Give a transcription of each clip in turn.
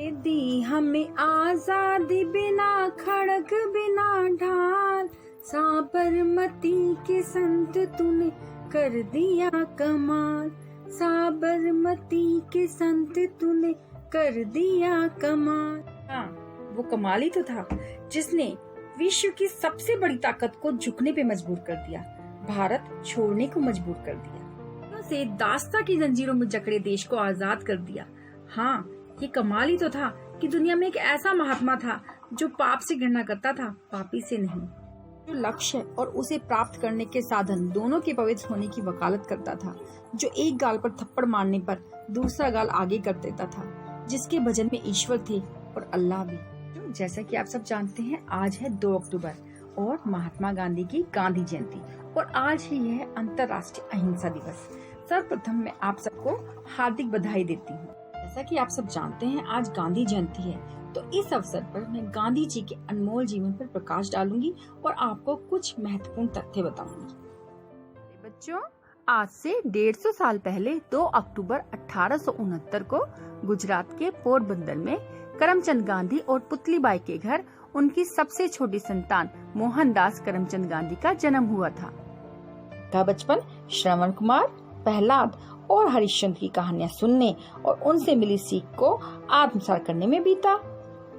दी हमें आजादी बिना खड़ग बिना ढाल, साबरमती के संत तूने कर दिया कमाल, साबरमती के संत तूने कर दिया कमाल। हाँ, वो कमाल ही तो था जिसने विश्व की सबसे बड़ी ताकत को झुकने पे मजबूर कर दिया, भारत छोड़ने को मजबूर कर दिया, उसे दास्ता की जंजीरों में जकड़े देश को आजाद कर दिया। हाँ, ये कमाल ही तो था कि दुनिया में एक ऐसा महात्मा था जो पाप से घृणा करता था, पापी से नहीं, जो लक्ष्य और उसे प्राप्त करने के साधन दोनों के पवित्र होने की वकालत करता था, जो एक गाल पर थप्पड़ मारने पर दूसरा गाल आगे कर देता था, जिसके भजन में ईश्वर थे और अल्लाह भी। जैसा कि आप सब जानते हैं, आज है 2 अक्टूबर और महात्मा गांधी की गांधी जयंती, और आज ही है अंतर्राष्ट्रीय अहिंसा दिवस। सर्वप्रथम मैं आप सबको हार्दिक बधाई देती हूँ। जैसा कि आप सब जानते हैं, आज गांधी जयंती है, तो इस अवसर पर मैं गांधी जी के अनमोल जीवन पर प्रकाश डालूंगी और आपको कुछ महत्वपूर्ण तथ्य बताऊंगी। बच्चों, आज से 150 साल पहले 2 अक्टूबर 1869 को गुजरात के पोरबंदर में करमचंद गांधी और पुतलीबाई के घर उनकी सबसे छोटी संतान मोहनदास करमचंद गांधी का जन्म हुआ था। का बचपन श्रवण कुमार, प्रहलाद और हरिश्चंद्र की कहानियां सुनने और उनसे मिली सीख को आत्मसात करने में बीता।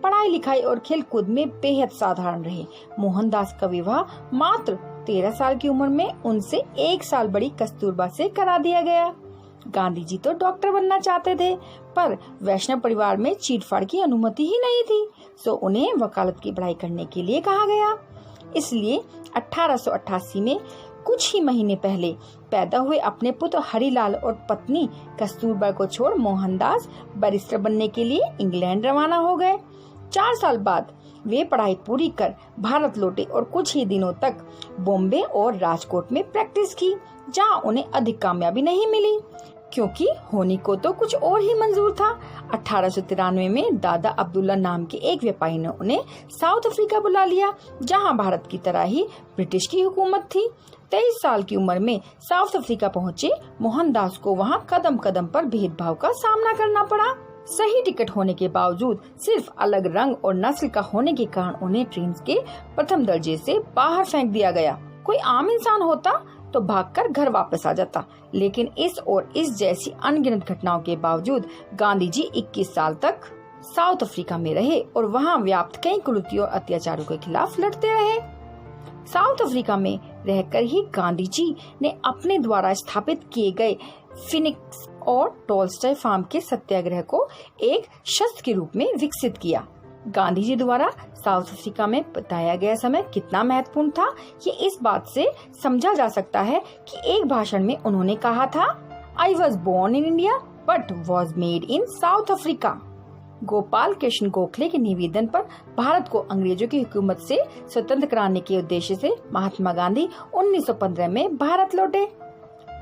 पढ़ाई लिखाई और खेल कूद में बेहद साधारण रहे। मोहनदास का विवाह मात्र 13 साल की उम्र में उनसे 1 साल बड़ी कस्तूरबा से करा दिया गया। गांधी जी तो डॉक्टर बनना चाहते थे, पर वैष्णव परिवार में चीट-फाड़ की अनुमति ही नहीं थी, सो उन्हें वकालत की पढ़ाई करने के लिए कहा गया। इसलिए 1888 में कुछ ही महीने पहले पैदा हुए अपने पुत्र हरिलाल और पत्नी कस्तूरबा को छोड़ मोहनदास बैरिस्टर बनने के लिए इंग्लैंड रवाना हो गए। 4 साल बाद वे पढ़ाई पूरी कर भारत लौटे और कुछ ही दिनों तक बॉम्बे और राजकोट में प्रैक्टिस की, जहां उन्हें अधिक कामयाबी नहीं मिली, क्योंकि होनी को तो कुछ और ही मंजूर था। 1893 में दादा अब्दुल्ला नाम के एक व्यापारी ने उन्हें साउथ अफ्रीका बुला लिया, जहां भारत की तरह ही ब्रिटिश की हुकूमत थी। 23 साल की उम्र में साउथ अफ्रीका पहुंचे मोहनदास को वहां कदम कदम पर भेदभाव का सामना करना पड़ा। सही टिकट होने के बावजूद सिर्फ अलग रंग और नस्ल का होने के कारण उन्हें ट्रेन के प्रथम दर्जे से बाहर फेंक दिया गया। कोई आम इंसान होता तो भागकर घर वापस आ जाता, लेकिन इस और इस जैसी अनगिनत घटनाओं के बावजूद गांधी जी 21 साल तक साउथ अफ्रीका में रहे और वहां व्याप्त कई कुरीतियों और अत्याचारों के खिलाफ लड़ते रहे। साउथ अफ्रीका में रहकर ही गांधी जी ने अपने द्वारा स्थापित किए गए फिनिक्स और टॉलस्टॉय फार्म के सत्याग्रह को एक शस्त्र के रूप में विकसित किया। गांधी जी द्वारा साउथ अफ्रीका में बताया गया समय कितना महत्वपूर्ण था, ये इस बात से समझा जा सकता है कि एक भाषण में उन्होंने कहा था, I was born in India but was made in South Africa. Gopal Krishna Gokhale के निवेदन पर भारत को अंग्रेजों की हुकूमत से स्वतंत्र कराने के उद्देश्य से महात्मा गांधी 1915 में भारत लौटे।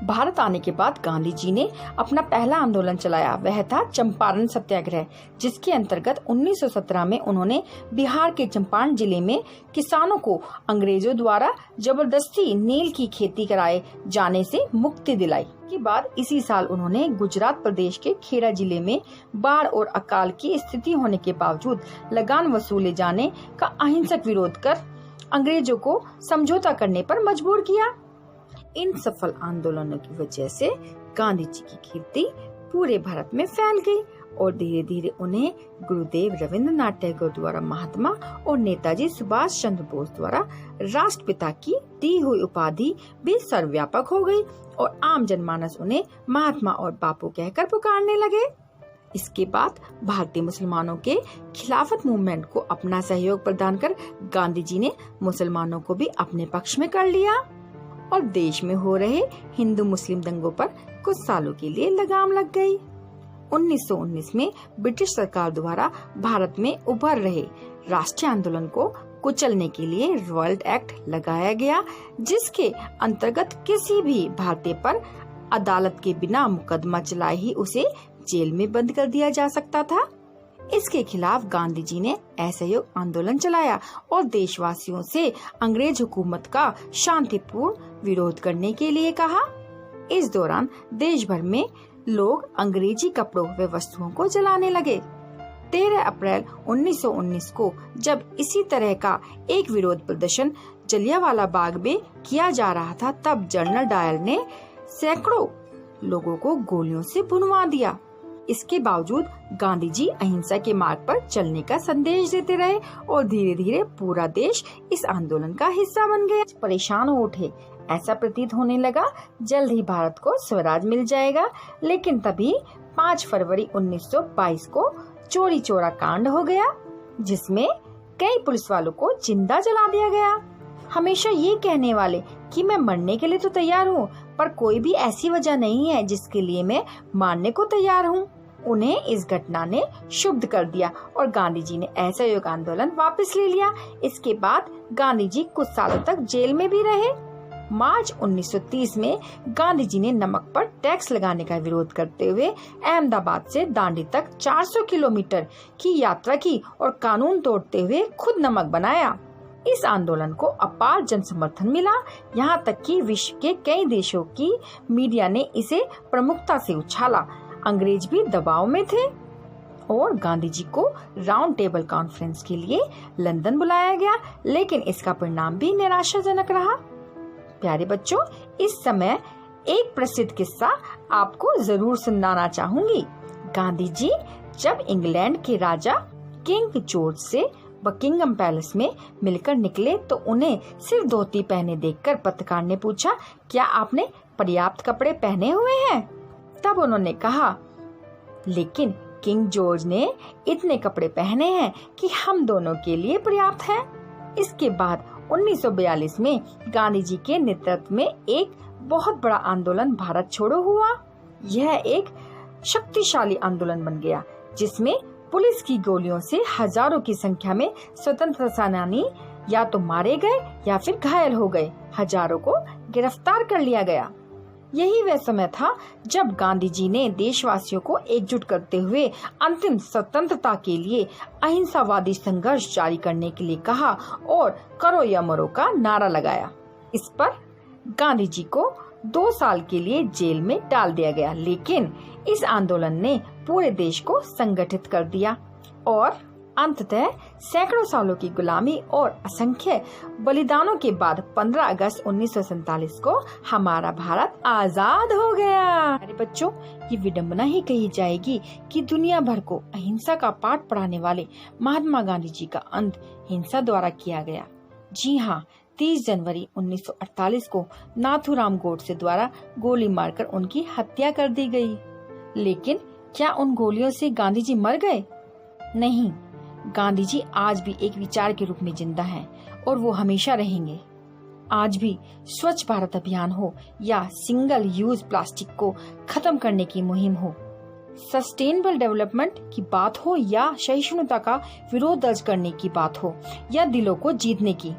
भारत आने के बाद गांधी जी ने अपना पहला आंदोलन चलाया, वह था चंपारण सत्याग्रह, जिसके अंतर्गत 1917 में उन्होंने बिहार के चंपारण जिले में किसानों को अंग्रेजों द्वारा जबरदस्ती नील की खेती कराए जाने से मुक्ति दिलाई। के बाद इसी साल उन्होंने गुजरात प्रदेश के खेड़ा जिले में बाढ़ और अकाल की स्थिति होने के बावजूद लगान वसूले जाने का अहिंसक विरोध कर अंग्रेजों को समझौता करने पर मजबूर किया। इन सफल आंदोलनों की वजह से गांधी जी की कीर्ति पूरे भारत में फैल गई और धीरे धीरे उन्हें गुरुदेव रविंद्रनाथ टैगोर द्वारा महात्मा और नेताजी सुभाष चंद्र बोस द्वारा राष्ट्रपिता की दी हुई उपाधि भी सर्वव्यापक हो गई और आम जनमानस उन्हें महात्मा और बापू कहकर पुकारने लगे। इसके बाद भारतीय मुसलमानों के खिलाफत मूवमेंट को अपना सहयोग प्रदान कर गांधी जी ने मुसलमानों को भी अपने पक्ष में कर लिया और देश में हो रहे हिंदू मुस्लिम दंगों पर कुछ सालों के लिए लगाम लग गई। 1919 में ब्रिटिश सरकार द्वारा भारत में उभर रहे राष्ट्रीय आंदोलन को कुचलने के लिए रॉयल एक्ट लगाया गया, जिसके अंतर्गत किसी भी भारतीय पर अदालत के बिना मुकदमा चलाए ही उसे जेल में बंद कर दिया जा सकता था। इसके खिलाफ गांधी जी ने असहयोग आंदोलन चलाया और देशवासियों से अंग्रेज हुकूमत का शांतिपूर्ण विरोध करने के लिए कहा। इस दौरान देश भर में लोग अंग्रेजी कपड़ों व वस्तुओं को जलाने लगे। 13 अप्रैल 1919 को जब इसी तरह का एक विरोध प्रदर्शन जलियांवाला बाग में किया जा रहा था, तब जनरल डायर ने सैकड़ों लोगों को गोलियों से भुनवा दिया। इसके बावजूद गांधी जी अहिंसा के मार्ग पर चलने का संदेश देते रहे और धीरे धीरे पूरा देश इस आंदोलन का हिस्सा बन गया। परेशान हो उठे, ऐसा प्रतीत होने लगा जल्द ही भारत को स्वराज मिल जाएगा। लेकिन तभी 5 फरवरी 1922 को चोरी चोरा कांड हो गया, जिसमें कई पुलिस वालों को जिंदा जला दिया गया। हमेशा ये कहने वाले कि मैं मरने के लिए तो तैयार हूँ, पर कोई भी ऐसी वजह नहीं है जिसके लिए मैं मारने को तैयार हूँ। उन्हें इस घटना ने क्षुब्ध कर दिया और गांधी जी ने असहयोग आंदोलन वापस ले लिया। इसके बाद गांधी जी कुछ सालों तक जेल में भी रहे। मार्च 1930 में गांधी जी ने नमक पर टैक्स लगाने का विरोध करते हुए अहमदाबाद से दांडी तक 400 किलोमीटर की यात्रा की और कानून तोड़ते हुए खुद नमक बनाया। इस आंदोलन को अपार जन समर्थन मिला, यहाँ तक कि विश्व के कई देशों की मीडिया ने इसे प्रमुखता से उछाला। अंग्रेज भी दबाव में थे और गांधी जी को राउंड टेबल कॉन्फ्रेंस के लिए लंदन बुलाया गया, लेकिन इसका परिणाम भी निराशाजनक रहा। प्यारे बच्चों, इस समय एक प्रसिद्ध किस्सा आपको जरूर सुनाना चाहूंगी। गांधी जी जब इंग्लैंड के राजा किंग जॉर्ज से बकिंगम पैलेस में मिलकर निकले तो उन्हें सिर्फ धोती पहने देखकर पत्रकार ने पूछा, क्या आपने पर्याप्त कपड़े पहने हुए हैं? तब उन्होंने कहा, लेकिन किंग जॉर्ज ने इतने कपड़े पहने हैं कि हम दोनों के लिए पर्याप्त है। इसके बाद 1942 में गांधी जी के नेतृत्व में एक बहुत बड़ा आंदोलन भारत छोड़ो हुआ। यह एक शक्तिशाली आंदोलन बन गया, जिसमें पुलिस की गोलियों से हजारों की संख्या में स्वतंत्रता सेनानी या तो मारे गए या फिर घायल हो गए। हजारों को गिरफ्तार कर लिया गया। यही वह समय था जब गांधी जी ने देशवासियों को एकजुट करते हुए अंतिम स्वतंत्रता के लिए अहिंसावादी संघर्ष जारी करने के लिए कहा और करो या मरो का नारा लगाया। इस पर गांधी जी को 2 साल के लिए जेल में डाल दिया गया, लेकिन इस आंदोलन ने पूरे देश को संगठित कर दिया और अंततः सैकड़ों सालों की गुलामी और असंख्य बलिदानों के बाद 15 अगस्त 1947 को हमारा भारत आजाद हो गया। अरे बच्चों, ये विडंबना ही कही जाएगी कि दुनिया भर को अहिंसा का पाठ पढ़ाने वाले महात्मा गांधी जी का अंत हिंसा द्वारा किया गया। जी हाँ, 30 जनवरी 1948 को नाथूराम गोडसे द्वारा गोली मारकर उनकी हत्या कर दी गई। लेकिन क्या उन गोलियों से गांधी जी मर गए? नहीं, गांधी जी आज भी एक विचार के रूप में जिंदा हैं और वो हमेशा रहेंगे। आज भी स्वच्छ भारत अभियान हो या सिंगल यूज प्लास्टिक को खत्म करने की मुहिम हो, सस्टेनेबल डेवलपमेंट की बात हो या सहिष्णुता का विरोध दर्ज करने की बात हो या दिलों को जीतने की,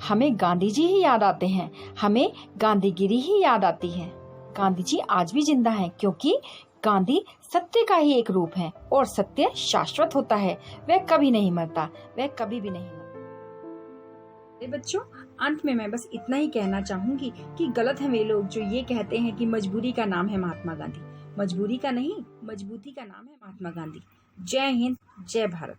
हमें गांधी जी ही याद आते हैं, हमें गांधीगिरी ही याद आती है। गांधी जी आज भी जिंदा हैं, क्योंकि गांधी सत्य का ही एक रूप है और सत्य शाश्वत होता है। वह कभी नहीं मरता, वह कभी भी नहीं मरता। बच्चों, अंत में मैं बस इतना ही कहना चाहूंगी कि गलत है वे लोग जो ये कहते हैं कि मजबूरी का नाम है महात्मा गांधी। मजबूरी का नहीं, मजबूती का नाम है महात्मा गांधी। जय हिंद, जय भारत।